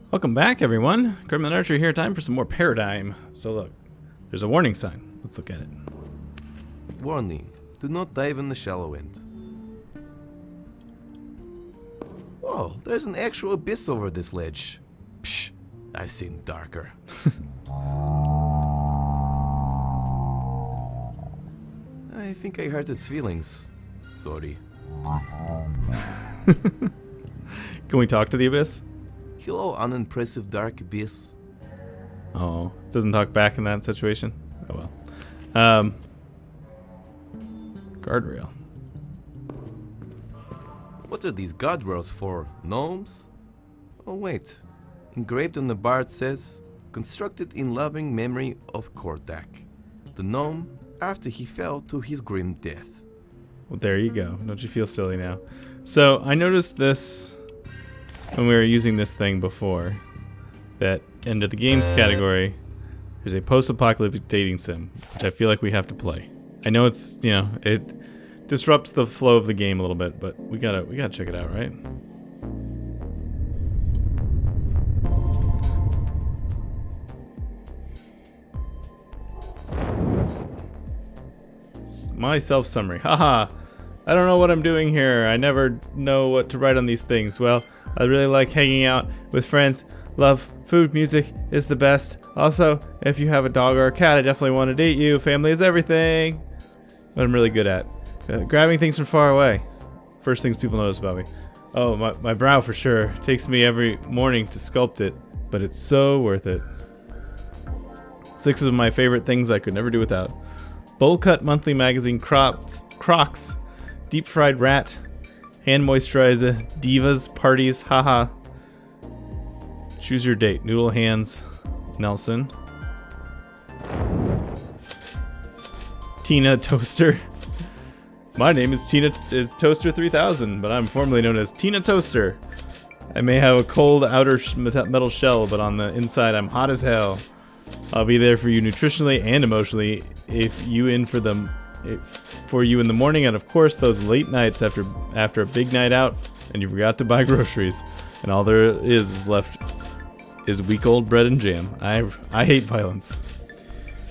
Welcome back, everyone. Gremlin Archer here. Time for some more Paradigm. So look, there's a warning sign. Let's look at it. Warning, do not dive in the shallow end. Whoa, there's an actual abyss over this ledge. Psh, I've seen darker. I think I hurt its feelings. Sorry. Can we talk to the abyss? Hello, unimpressive dark abyss. Oh, it doesn't talk back in that situation? Oh well. Guardrail. What are these guardrails for? Gnomes? Oh wait. Engraved on the bar it says, constructed in loving memory of Kordak, the gnome after he fell to his grim death. Well, there you go. Don't you feel silly now? So, I noticed this when we were using this thing before, that under the games category, there's a post-apocalyptic dating sim, which I feel like we have to play. I know it's, you know, it disrupts the flow of the game a little bit, but we gotta check it out, right? My self-summary. Haha. I don't know what I'm doing here. I never know what to write on these things. Well, I really like hanging out with friends. Love food, music is the best. Also, if you have a dog or a cat, I definitely want to date you. Family is everything. What I'm really good at. Grabbing things from far away. First things people notice about me. Oh, my brow for sure. Takes me every morning to sculpt it, but it's so worth it. 6 of my favorite things I could never do without. Bowl cut monthly magazine Crocs, deep fried rat, hand moisturizer, divas, parties, haha. Choose your date, noodle hands, Nelson. Tina Toaster. My name is Toaster 3000, but I'm formerly known as Tina Toaster. I may have a cold outer metal shell, but on the inside I'm hot as hell. I'll be there for you nutritionally and emotionally if you in for you in the morning, and of course those late nights after a big night out and you forgot to buy groceries and all there is left is week old bread and jam. I hate violence.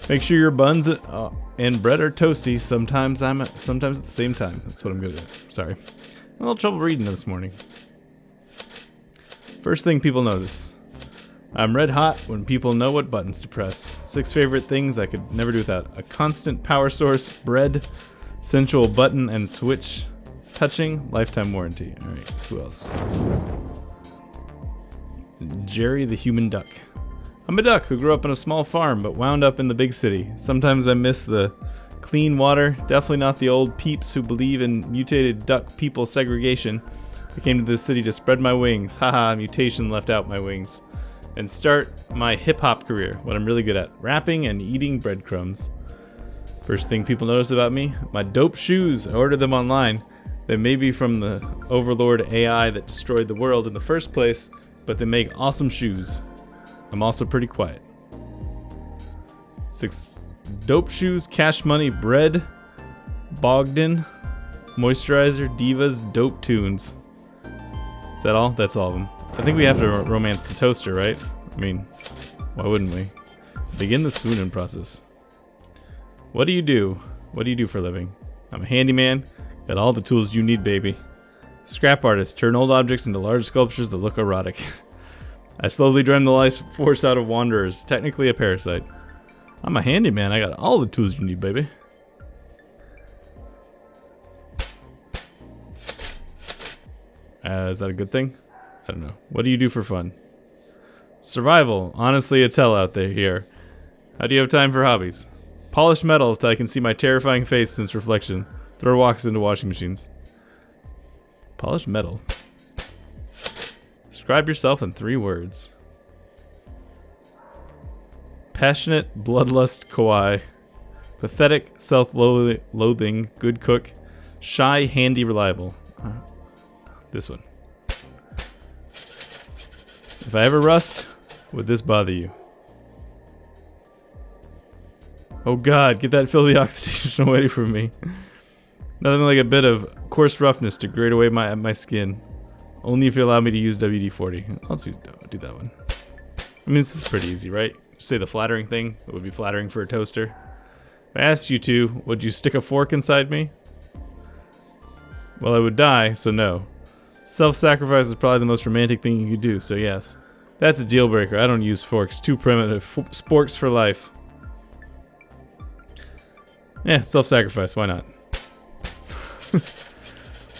Make sure your buns and bread are toasty. Sometimes at the same time. That's what I'm good at. Sorry. A little trouble reading this morning. First thing people notice. I'm red hot when people know what buttons to press. 6 favorite things I could never do without. A constant power source, bread, sensual button and switch, touching, lifetime warranty. Alright, who else? Jerry the human duck. I'm a duck who grew up on a small farm but wound up in the big city. Sometimes I miss the clean water, definitely not the old peeps who believe in mutated duck people segregation. I came to this city to spread my wings. Haha, mutation left out my wings. And start my hip-hop career, what I'm really good at, rapping and eating breadcrumbs. First thing people notice about me, my dope shoes. I ordered them online. They may be from the overlord AI that destroyed the world in the first place, but they make awesome shoes. I'm also pretty quiet. 6 dope shoes, cash money, bread, Bogdan, moisturizer, divas, dope tunes. Is that all? That's all of them. I think we have to romance the toaster, right? I mean, why wouldn't we? Begin the swooning process. What do you do? What do you do for a living? I'm a handyman. Got all the tools you need, baby. Scrap artist. Turn old objects into large sculptures that look erotic. I slowly drain the life force out of wanderers. Technically a parasite. I'm a handyman. I got all the tools you need, baby. Is that a good thing? I don't know. What do you do for fun? Survival. Honestly, it's hell out there here. How do you have time for hobbies? Polish metal until I can see my terrifying face in its reflection. Throw rocks into washing machines. Polish metal. Describe yourself in 3 words. Passionate, bloodlust, kawaii. Pathetic, self-loathing, good cook. Shy, handy, reliable. This one. If I ever rust, would this bother you? Oh god, get that filthy oxidation away from me. Nothing like a bit of coarse roughness to grate away my skin. Only if you allow me to use WD-40. Let's do that one. I mean, this is pretty easy, right? Say the flattering thing. It would be flattering for a toaster. If I asked you to, would you stick a fork inside me? Well, I would die, so no. Self-sacrifice is probably the most romantic thing you could do, so yes. That's a deal breaker. I don't use forks. Too primitive. Sporks for life. Yeah, self-sacrifice. Why not?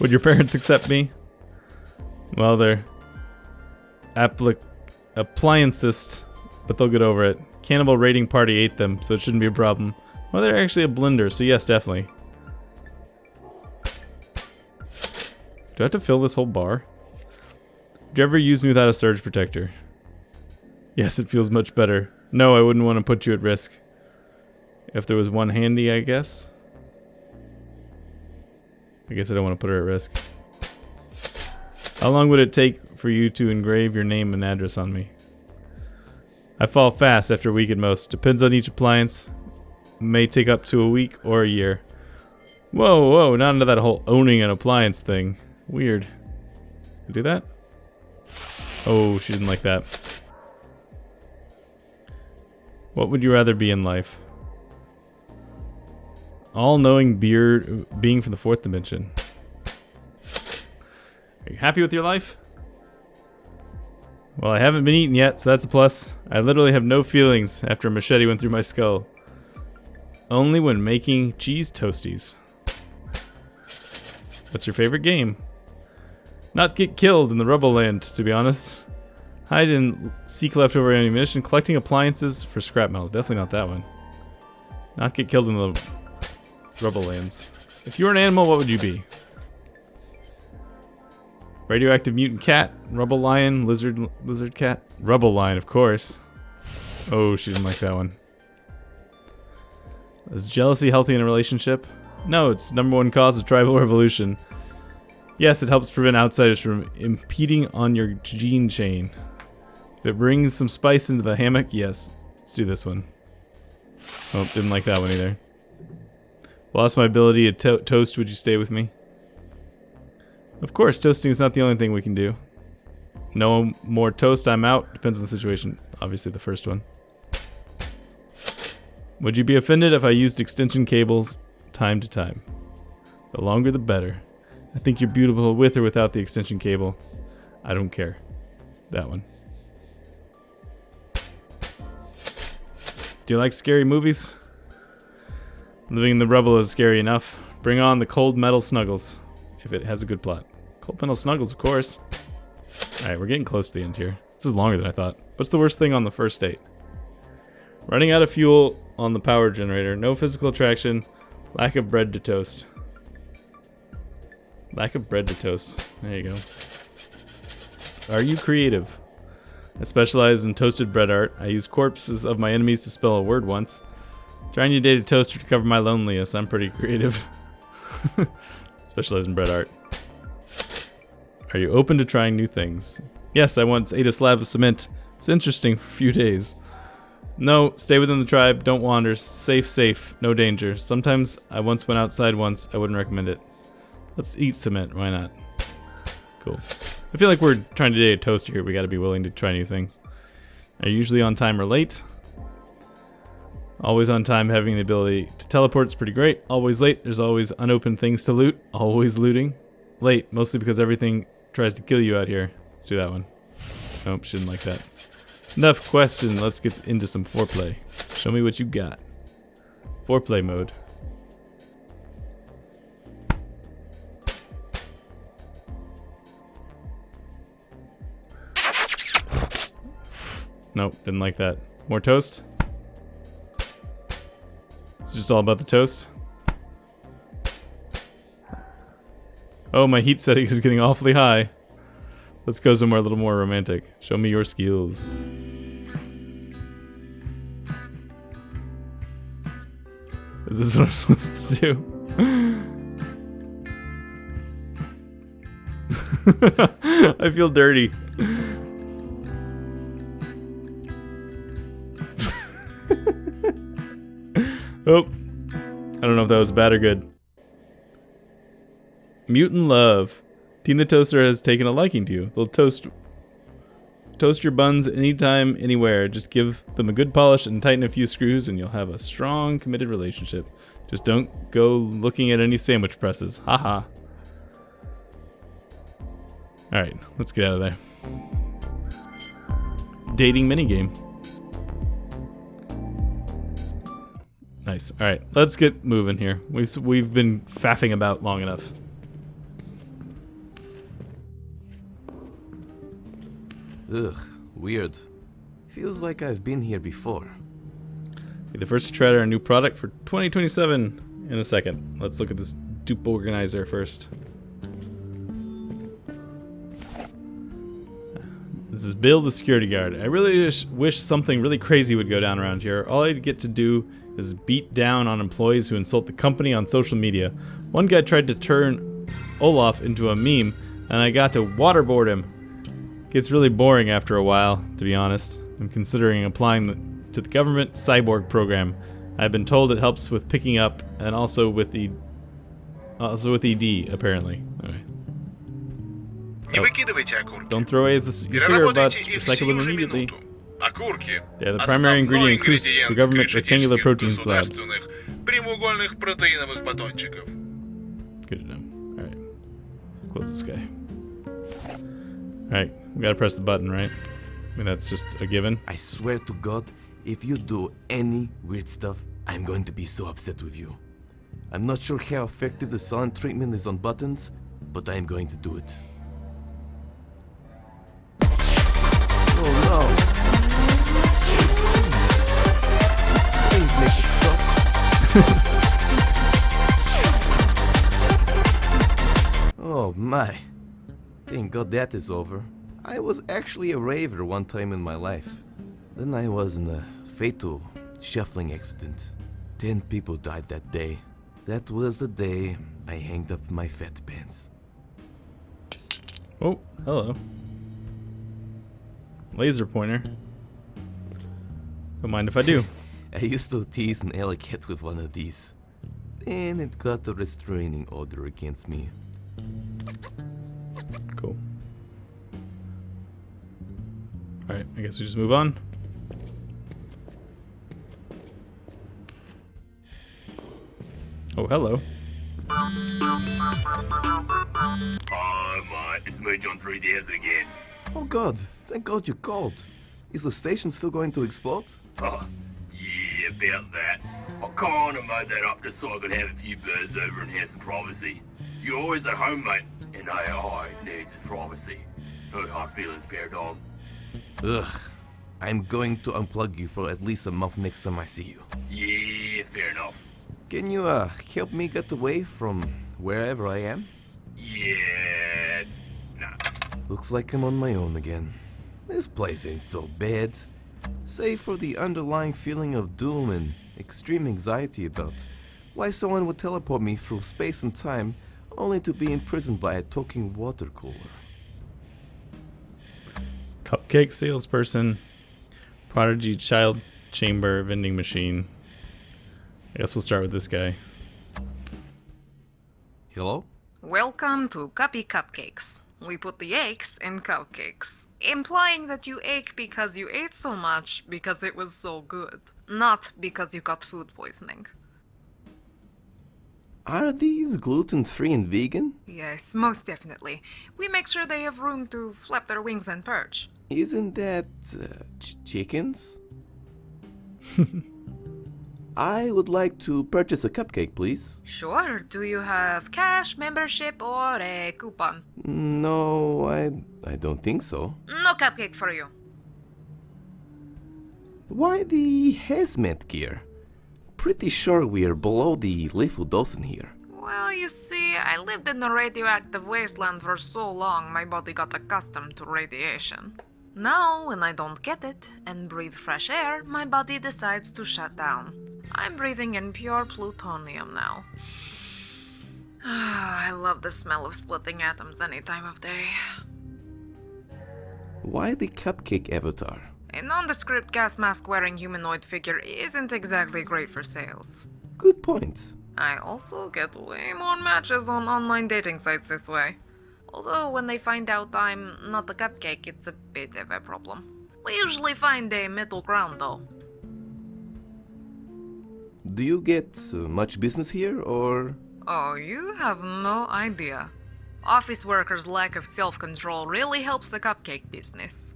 Would your parents accept me? Well, they're appliancists, but they'll get over it. Cannibal raiding party ate them, so it shouldn't be a problem. Well, they're actually a blender, so yes, definitely. Do I have to fill this whole bar? Would you ever use me without a surge protector? Yes, it feels much better. No, I wouldn't want to put you at risk. If there was one handy, I guess. I guess I don't want to put her at risk. How long would it take for you to engrave your name and address on me? I fall fast after a week at most. Depends on each appliance. May take up to a week or a year. Whoa, whoa, not into that whole owning an appliance thing. Weird. Do that? Oh, she didn't like that. What would you rather be in life? All-knowing being from the fourth dimension. Are you happy with your life? Well, I haven't been eaten yet, so that's a plus. I literally have no feelings after a machete went through my skull. Only when making cheese toasties. What's your favorite game? Not get killed in the rubble land, to be honest. Hide and seek leftover ammunition. Collecting appliances for scrap metal. Definitely not that one. Not get killed in the rubble lands. If you were an animal, what would you be? Radioactive mutant cat, rubble lion, lizard cat, rubble lion, of course. Oh, she didn't like that one. Is jealousy healthy in a relationship? No, it's #1 cause of tribal revolution. Yes, it helps prevent outsiders from impeding on your gene chain. If it brings some spice into the hammock, yes. Let's do this one. Oh, didn't like that one either. Lost my ability to toast, would you stay with me? Of course, toasting is not the only thing we can do. No more toast, I'm out. Depends on the situation. Obviously the first one. Would you be offended if I used extension cables time to time? The longer the better. I think you're beautiful with or without the extension cable. I don't care. That one. Do you like scary movies? Living in the rubble is scary enough. Bring on the cold metal snuggles. If it has a good plot. Cold metal snuggles, of course. Alright, we're getting close to the end here. This is longer than I thought. What's the worst thing on the first date? Running out of fuel on the power generator. No physical attraction. Lack of bread to toast. Lack of bread to toast. There you go. Are you creative? I specialize in toasted bread art. I use corpses of my enemies to spell a word once. Trying to date a toaster to cover my loneliness. I'm pretty creative. Specialize in bread art. Are you open to trying new things? Yes, I once ate a slab of cement. It's interesting for a few days. No, stay within the tribe. Don't wander. Safe, safe. No danger. Sometimes I once went outside once. I wouldn't recommend it. Let's eat cement. Why not? Cool. I feel like we're trying to date a toaster here. We gotta be willing to try new things. Are you usually on time or late? Always on time, having the ability to teleport is pretty great. Always late, there's always unopened things to loot. Always looting. Late, mostly because everything tries to kill you out here. Let's do that one. Nope, shouldn't like that. Enough question, let's get into some foreplay. Show me what you got. Foreplay mode. Nope, didn't like that. More toast? It's just all about the toast. Oh, my heat setting is getting awfully high. Let's go somewhere a little more romantic. Show me your skills. Is this what I'm supposed to do? I feel dirty. Oh, I don't know if that was bad or good. Mutant love. Teen the Toaster has taken a liking to you. They'll toast toast your buns anytime, anywhere. Just give them a good polish and tighten a few screws and you'll have a strong, committed relationship. Just don't go looking at any sandwich presses. Haha. Alright, let's get out of there. Dating minigame. Nice. Alright, let's get moving here. We've been faffing about long enough. Ugh, weird. Feels like I've been here before. Be the first to try out our new product for 2027 in a second. Let's look at this DUPA organizer first. This is Bill the security guard. I really wish something really crazy would go down around here. All I get to do is beat down on employees who insult the company on social media. One guy tried to turn Olaf into a meme, and I got to waterboard him. Gets really boring after a while, to be honest. I'm considering applying to the government cyborg program. I've been told it helps with picking up and also with ED, apparently. Anyway. Oh. Don't throw away your cigarette butts. Recycle them immediately. They're the primary ingredient in Krusz, the government rectangular protein slabs. Good to know. Alright. Close this guy. Alright, we gotta press the button, right? I mean, that's just a given. I swear to God, if you do any weird stuff, I'm going to be so upset with you. I'm not sure how effective the silent treatment is on buttons, but I am going to do it. Oh no! Please make it stop. Oh my. Thank God that is over. I was actually a raver one time in my life. Then I was in a fatal shuffling accident. 10 people died that day. That was the day I hanged up my fat pants. Oh, hello. Laser pointer. Don't mind if I do. I used to tease an alley cat with one of these. Then it got a restraining order against me. Cool. Alright, I guess we just move on. Oh, hello. Oh, mate, it's me, John 3000 again. Oh God, thank God you called. Is the station still going to explode? Oh, yeah, about that. I kinda made that up just so I could have a few birds over and have some privacy. You're always at home, mate, and AI needs its privacy. No hard feelings, paradigm. Ugh, I'm going to unplug you for at least a month next time I see you. Yeah, fair enough. Can you help me get away from wherever I am? Yeah, nah. Looks like I'm on my own again. This place ain't so bad. Save for the underlying feeling of doom and extreme anxiety about why someone would teleport me through space and time only to be imprisoned by a talking water cooler. Cupcake salesperson. Prodigy child chamber vending machine. I guess we'll start with this guy. Hello? Welcome to Cupcakes. We put the aches in cupcakes, implying that you ache because you ate so much because it was so good, not because you got food poisoning. Are these gluten-free and vegan? Yes, most definitely. We make sure they have room to flap their wings and perch. Isn't that chickens? I would like to purchase a cupcake, please. Sure. Do you have cash, membership, or a coupon? No, I don't think so. No cupcake for you. Why the hazmat gear? Pretty sure we're below the lethal dose in here. Well, you see, I lived in a radioactive wasteland for so long, my body got accustomed to radiation. Now, when I don't get it and breathe fresh air, my body decides to shut down. I'm breathing in pure plutonium now. I love the smell of splitting atoms any time of day. Why the cupcake avatar? A nondescript gas mask wearing humanoid figure isn't exactly great for sales. Good point. I also get way more matches on online dating sites this way. Although when they find out I'm not a cupcake, it's a bit of a problem. We usually find a middle ground though. Do you get much business here, or...? Oh, you have no idea. Office workers' lack of self-control really helps the cupcake business.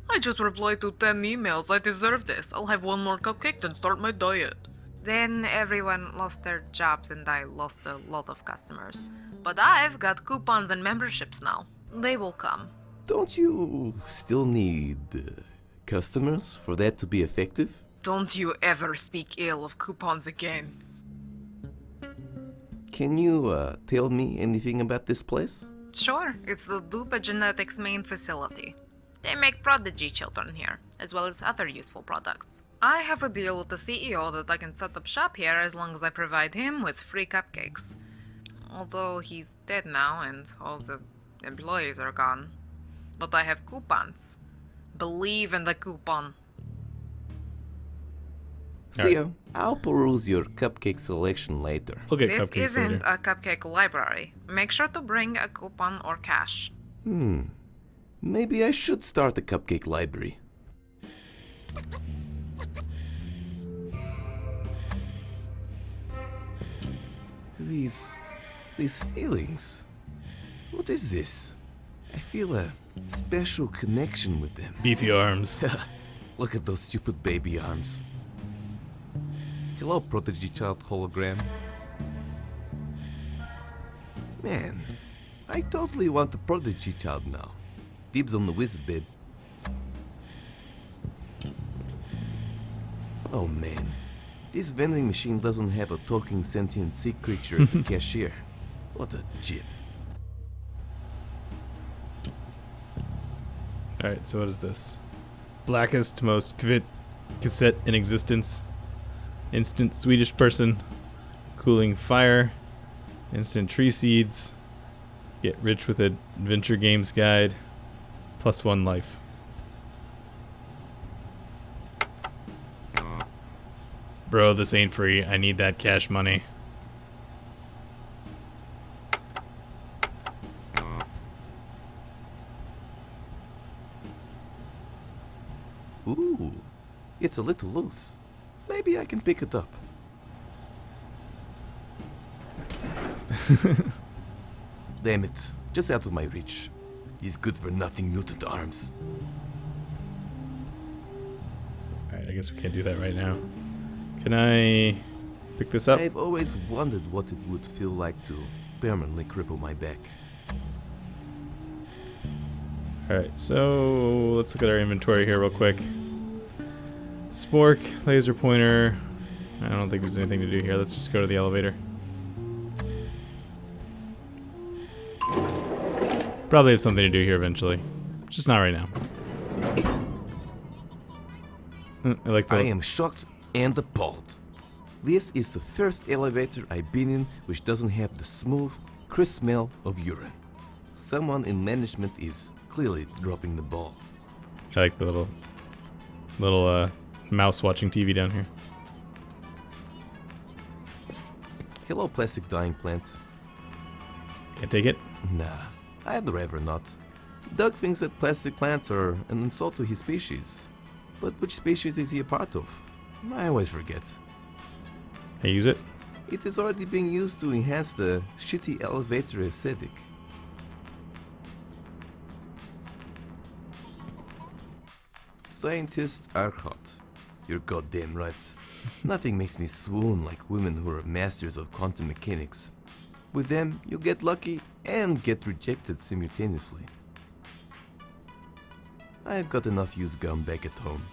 I just replied to 10 emails. I deserve this. I'll have one more cupcake, then start my diet. Then everyone lost their jobs and I lost a lot of customers. But I've got coupons and memberships now. They will come. Don't you still need customers for that to be effective? Don't you ever speak ill of coupons again. Can you tell me anything about this place? Sure, it's the DUPA Genetics main facility. They make prodigy children here, as well as other useful products. I have a deal with the CEO that I can set up shop here as long as I provide him with free cupcakes. Although he's dead now and all the employees are gone. But I have coupons. Believe in the coupon. See ya. I'll peruse your cupcake selection later. We'll get This cupcakes isn't later. a cupcake library. Make sure to bring a coupon or cash. Maybe I should start a cupcake library. These feelings. What is this? I feel a special connection with them. Beefy arms. Look at those stupid baby arms. Hello, prodigy child hologram. Man, I totally want the prodigy child now. Dibs on the wizard, babe. Oh man, this vending machine doesn't have a talking sentient sea creature as a cashier. What a jip. Alright, so what is this? Blackest, most cassette in existence. Instant Swedish person. Cooling fire. Instant tree seeds. Get rich with adventure games guide. +1 life. Bro, this ain't free. I need that cash money. Ooh, it's a little loose. Maybe I can pick it up. Damn it, just out of my reach. These good-for-nothing mutant arms. Alright, I guess we can't do that right now. Can I pick this up? I've always wondered what it would feel like to permanently cripple my back. Alright, so let's look at our inventory here real quick. Spork, laser pointer. I don't think there's anything to do here. Let's just go to the elevator. Probably have something to do here eventually. Just not right now. I like the... I am shocked and appalled. This is the first elevator I've been in which doesn't have the smooth, crisp smell of urine. Someone in management is clearly dropping the ball. I like the little mouse watching TV down here. Hello, plastic dyeing plant. Can't take it. Nah, I'd rather not. Doug thinks that plastic plants are an insult to his species. But which species is he a part of? I always forget. I use it. It is already being used to enhance the shitty elevator aesthetic. Scientists are hot. You're goddamn right. Nothing makes me swoon like women who are masters of quantum mechanics. With them, you get lucky and get rejected simultaneously. I've got enough used gum back at home.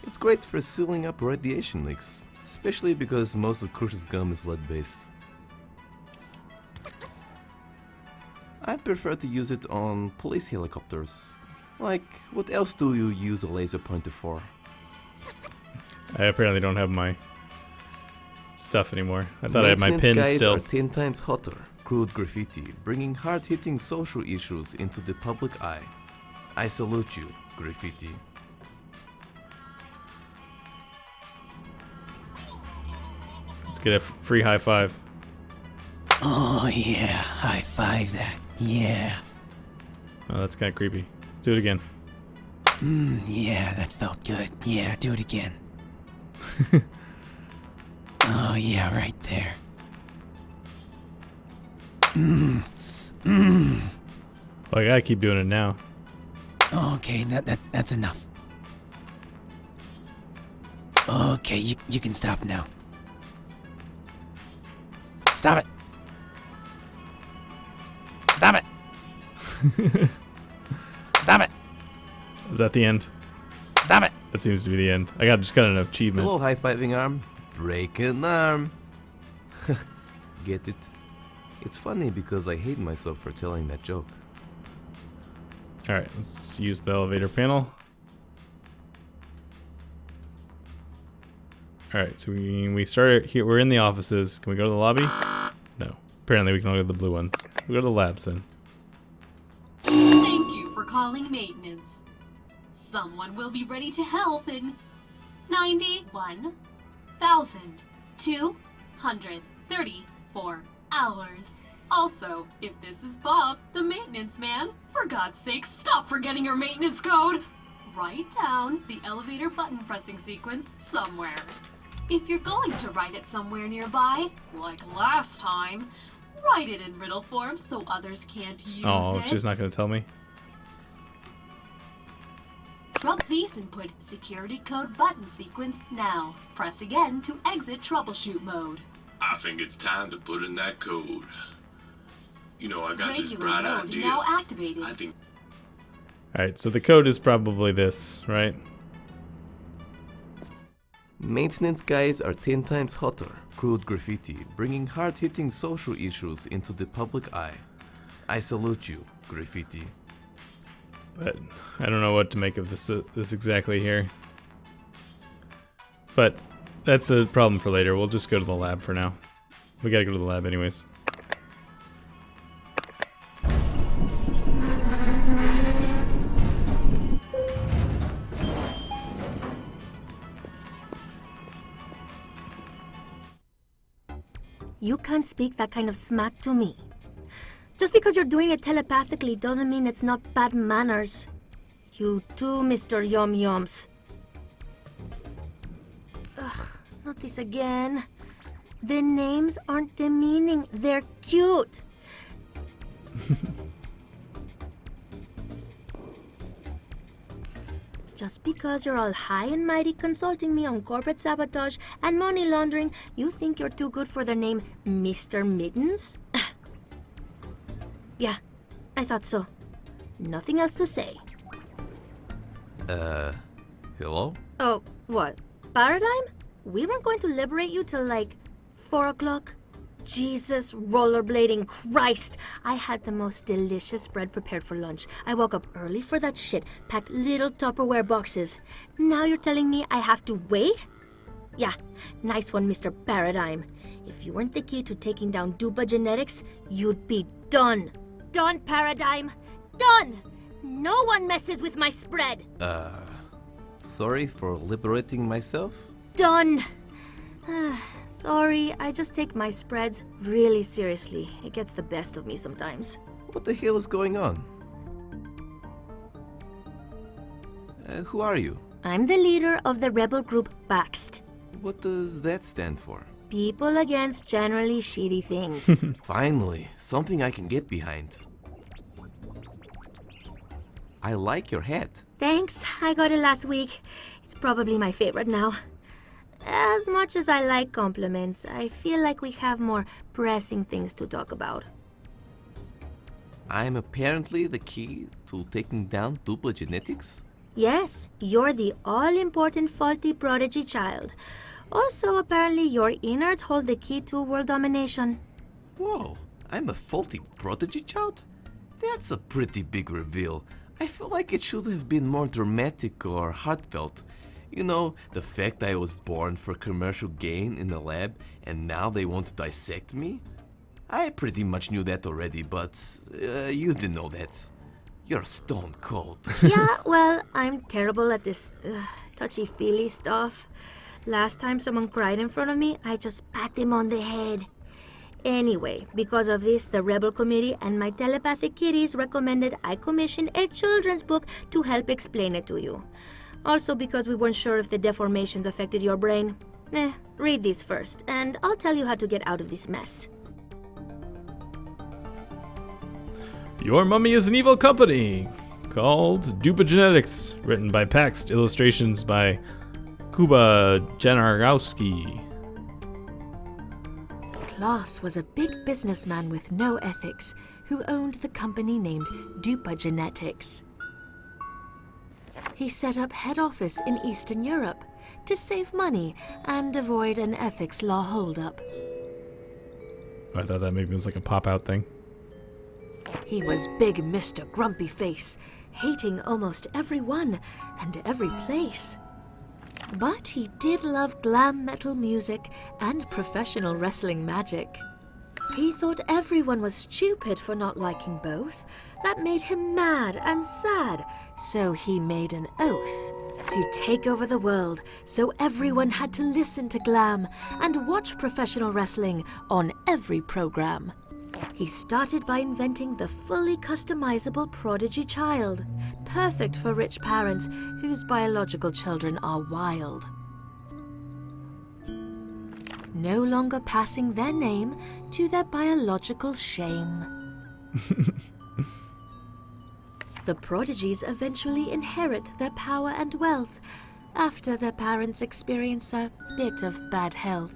It's great for sealing up radiation leaks, especially because most of Krusz's gum is lead-based. I'd prefer to use it on police helicopters. Like, what else do you use a laser pointer for? I apparently don't have my stuff anymore. I thought I had my pin guys still. Are 10 times hotter. Crude graffiti, bringing hard-hitting social issues into the public eye. I salute you, graffiti. Let's get a free high five. Oh yeah, high five that. Yeah. Oh, that's kind of creepy. Let's do it again. Yeah, that felt good. Yeah, do it again. Oh, yeah, right there. Well, I gotta keep doing it now. Okay, that's enough. Okay, you can stop now. Stop it! Stop it! Stop it! Is that the end? Stop it! That seems to be the end. I just got an achievement. Hello, high-fiving arm. Break an arm. Get it? It's funny because I hate myself for telling that joke. Alright, let's use the elevator panel. Alright, so we started here. We're in the offices. Can we go to the lobby? No. Apparently we can only go to the blue ones. We'll go to the labs then. Thank you for calling maintenance. Someone will be ready to help in 91,234 hours. Also, if this is Bob, the maintenance man, for God's sake, stop forgetting your maintenance code! Write down the elevator button pressing sequence somewhere. If you're going to write it somewhere nearby, like last time, write it in riddle form so others can't use it. Oh, she's not gonna tell me? Please input security code button sequence now. Press again to exit troubleshoot mode. I think it's time to put in that code. You know, I got this Regular bright mode idea. now activated. I think Alright, so the code is probably this, right? Maintenance guys are 10 times hotter. Crude graffiti, bringing hard-hitting social issues into the public eye. I salute you, graffiti. But I don't know what to make of this exactly here. But that's a problem for later. We'll just go to the lab for now. We gotta go to the lab anyways. You can't speak that kind of smack to me. Just because you're doing it telepathically doesn't mean it's not bad manners. You too, Mr. Yum Yums. Ugh, not this again. The names aren't demeaning, they're cute. Just because you're all high and mighty consulting me on corporate sabotage and money laundering, you think you're too good for the name Mr. Mittens? Yeah, I thought so. Nothing else to say. Hello? Oh, what? Paradigm? We weren't going to liberate you till like 4 o'clock? Jesus, rollerblading Christ! I had the most delicious bread prepared for lunch. I woke up early for that shit, packed little Tupperware boxes. Now you're telling me I have to wait? Yeah, nice one, Mr. Paradigm. If you weren't the key to taking down DUPA genetics, you'd be done. Done, Paradigm. Done! No one messes with my spread. Sorry for liberating myself? Done. Sorry, I just take my spreads really seriously. It gets the best of me sometimes. What the hell is going on? Who are you? I'm the leader of the rebel group Baxt. What does that stand for? People against generally shitty things. Finally, something I can get behind. I like your hat. Thanks, I got it last week. It's probably my favorite now. As much as I like compliments, I feel like we have more pressing things to talk about. I'm apparently the key to taking down DUPA genetics? Yes, you're the all-important faulty prodigy child. Also, apparently your innards hold the key to world domination. Whoa, I'm a faulty prodigy child? That's a pretty big reveal. I feel like it should have been more dramatic or heartfelt. You know, the fact I was born for commercial gain in the lab and now they want to dissect me? I pretty much knew that already, but you didn't know that. You're stone cold. Yeah, well, I'm terrible at this touchy-feely stuff. Last time someone cried in front of me, I just pat them on the head. Anyway, because of this, the Rebel Committee and my telepathic kitties recommended I commission a children's book to help explain it to you. Also because we weren't sure if the deformations affected your brain. Read these first, and I'll tell you how to get out of this mess. Your Mummy is an Evil Company, called DUPA Genetics, written by Paxt, illustrations by Kuba Janarowski. Krusz was a big businessman with no ethics who owned the company named DUPA Genetics. He set up head office in Eastern Europe to save money and avoid an ethics law holdup. I thought that maybe was like a pop-out thing. He was big Mr. Grumpy Face, hating almost everyone and every place. But he did love glam metal music and professional wrestling magic. He thought everyone was stupid for not liking both. That made him mad and sad, so he made an oath to take over the world, so everyone had to listen to glam and watch professional wrestling on every program. He started by inventing the fully customizable prodigy child, perfect for rich parents whose biological children are wild. No longer passing their name to their biological shame. The prodigies eventually inherit their power and wealth after their parents experience a bit of bad health.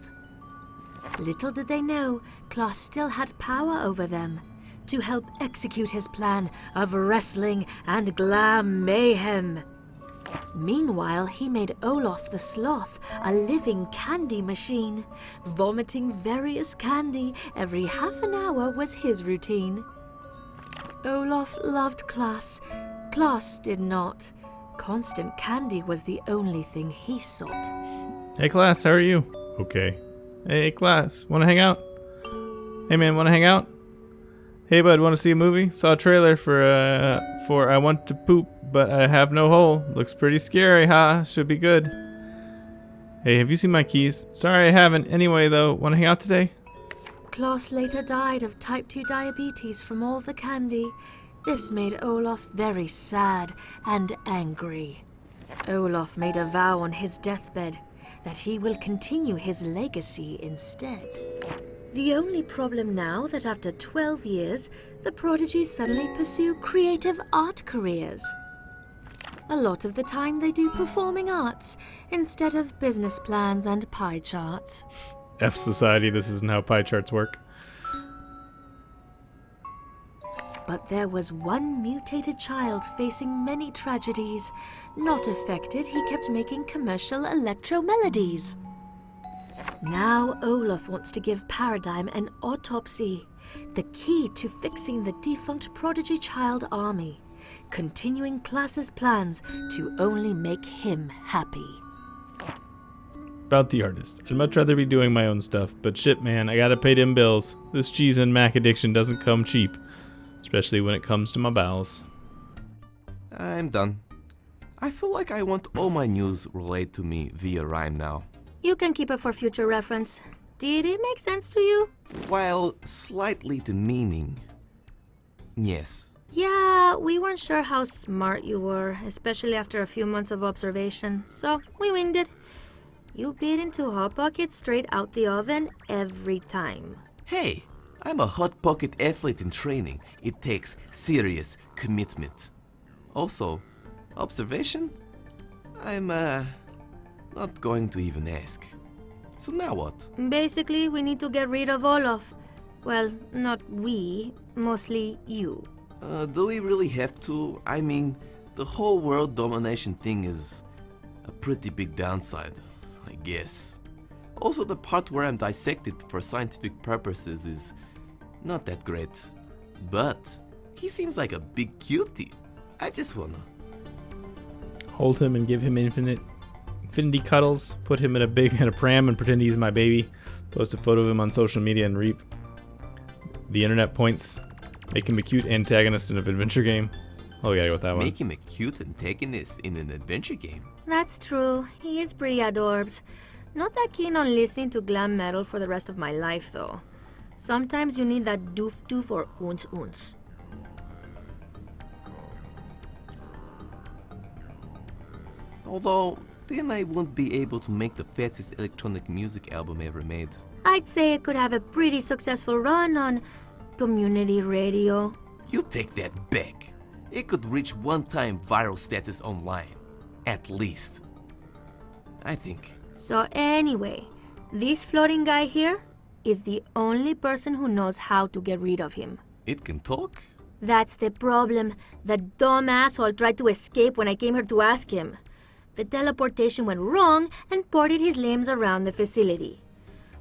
Little did they know, Krusz still had power over them to help execute his plan of wrestling and glam mayhem. Meanwhile, he made Olaf the sloth a living candy machine. Vomiting various candy every half an hour was his routine. Olaf loved Krusz. Krusz did not. Constant candy was the only thing he sought. Hey class, how are you? Okay. Hey class, wanna hang out? Hey man, wanna hang out? Hey bud, wanna see a movie? Saw a trailer for I Want to Poop, but I have no hole. Looks pretty scary, huh? Should be good. Hey, have you seen my keys? Sorry I haven't. Anyway though, wanna hang out today? Krusz later died of type 2 diabetes from all the candy. This made Olaf very sad and angry. Olaf made a vow on his deathbed that he will continue his legacy instead. The only problem now that after 12 years, the prodigies suddenly pursue creative art careers. A lot of the time they do performing arts instead of business plans and pie charts. F society, this isn't how pie charts work. But there was one mutated child facing many tragedies. Not affected, he kept making commercial electro melodies. Now Olaf wants to give Paradigm an autopsy, the key to fixing the defunct prodigy child army, continuing Krusz's plans to only make him happy. About the artist. I'd much rather be doing my own stuff, but shit man, I gotta pay them bills. This cheese and mac addiction doesn't come cheap, especially when it comes to my bowels. I'm done. I feel like I want all my news relayed to me via rhyme now. You can keep it for future reference. Did it make sense to you? While slightly demeaning. Yes. Yeah, we weren't sure how smart you were, especially after a few months of observation, so we winged it. You bit into Hot Pocket straight out the oven every time. Hey, I'm a Hot Pocket athlete in training. It takes serious commitment. Also, observation? I'm not going to even ask. So now what? Basically, we need to get rid of Olaf. Well, not we, mostly you. Do we really have to? I mean, the whole world domination thing is a pretty big downside, I guess. Also, the part where I'm dissected for scientific purposes is not that great. But he seems like a big cutie. I just wanna Hold him and give him infinity cuddles, put him in a pram and pretend he's my baby, post a photo of him on social media and reap the internet points, make him a cute antagonist in an adventure game. Oh, we gotta go with that one. make him a cute antagonist in an adventure game. That's true. He is pretty adorbs. Not that keen on listening to glam metal for the rest of my life, though. Sometimes you need that doof doof or oons oons. Although, then I won't be able to make the fattest electronic music album ever made. I'd say it could have a pretty successful run on community radio. You take that back. It could reach one-time viral status online. At least. I think. So anyway, this floating guy here is the only person who knows how to get rid of him. It can talk? That's the problem. The dumb asshole tried to escape when I came here to ask him. The teleportation went wrong and ported his limbs around the facility.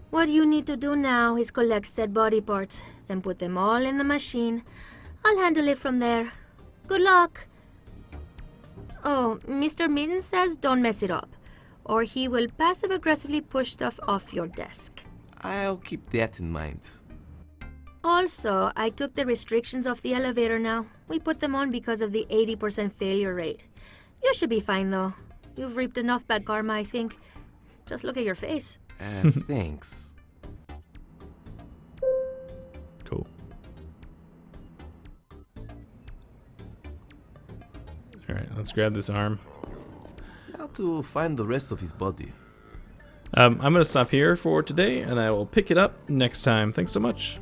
What you need to do now is collect said body parts, then put them all in the machine. I'll handle it from there. Good luck. Oh, Mr. Mitten says don't mess it up, or he will passive-aggressively push stuff off your desk. I'll keep that in mind. Also, I took the restrictions off the elevator now. We put them on because of the 80% failure rate. You should be fine, though. You've reaped enough bad karma, I think. Just look at your face. Thanks. Cool. Alright, let's grab this arm. How to find the rest of his body? I'm going to stop here for today, and I will pick it up next time. Thanks so much.